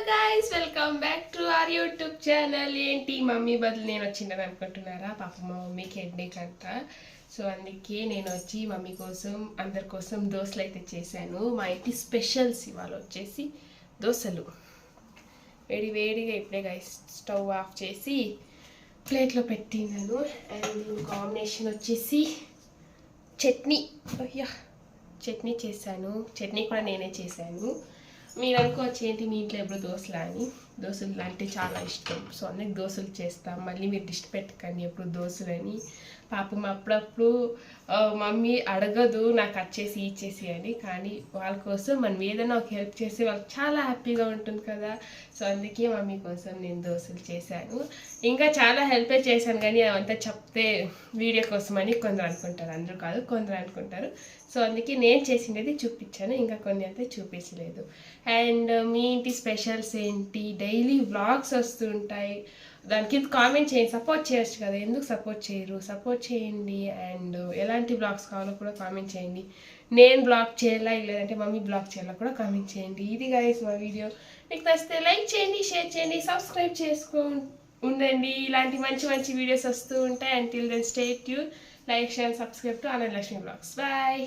Guys welcome back to our YouTube channel. ఏంటి mummy బదులు నేను వచ్చిందని అనుకుంటున్నారా? పాప మా మమ్మీకి హెడ్ఏక్ అంట. సో అందుకే నేను వచ్చి మమ్మీ కోసం అందరి కోసం దోశలు అయితే చేశాను. మా ఇంటి స్పెషల్స్ ఇవాళ వచ్చేసి దోశలు. వేడిగా ఇప్పుడే గైస్ స్టవ్ ఆఫ్ చేసి ప్లేట్లో పెట్టినాను. అండ్ దీని కాంబినేషన్ వచ్చేసి చట్నీ చేశాను. చట్నీ కూడా నేనే చేశాను. మీరు అనుకోవచ్చు ఏంటి మీ ఇంట్లో ఎప్పుడు దోశలు అని. దోశలు అంటే చాలా ఇష్టం. సో అందుకే దోశలు చేస్తాం. మళ్ళీ మీరు డిస్ట్ పెట్టకండి ఎప్పుడు దోశలు అని. పాపం అప్పుడప్పుడు మమ్మీ అడగదు నాకు వచ్చేసి ఇచ్చేసి అని. కానీ వాళ్ళ కోసం మనం ఏదైనా ఒక హెల్ప్ చేసి వాళ్ళకి చాలా హ్యాపీగా ఉంటుంది కదా. సో అందుకే మమ్మీ కోసం నేను దోశలు చేశాను. ఇంకా చాలా హెల్పే చేశాను కానీ అవంతా చెప్తే వీడియో కోసం అని కొందరు అనుకుంటారు. అందరూ కాదు, కొందరు అనుకుంటారు. సో అందుకే నేను చేసినది చూపించాను, ఇంకా కొన్ని అయితే చూపించలేదు. అండ్ మీ ఇంటి స్పెషల్స్ ఏంటి? డైలీ వ్లాగ్స్ వస్తుంటాయి, దానికి కామెంట్ చేయండి. సపోర్ట్ చేయొచ్చు కదా, ఎందుకు సపోర్ట్ చేయరు? సపోర్ట్ చేయండి. అండ్ ఎలాంటి బ్లాగ్స్ కావాలో కూడా కామెంట్ చేయండి. నేను బ్లాగ్ చేయాలా లేదంటే మమ్మీ బ్లాగ్ చేయాలా కూడా కామెంట్ చేయండి. ఇది గైస్ మా వీడియో. మీకు నచ్చితే లైక్ చేయండి, షేర్ చేయండి, సబ్స్క్రైబ్ ఉండండి. ఇలాంటి మంచి వీడియోస్ వస్తూ ఉంటాయి. Until then stay tune, like share, subscribe to Anand Lakshmi blogs. Bye.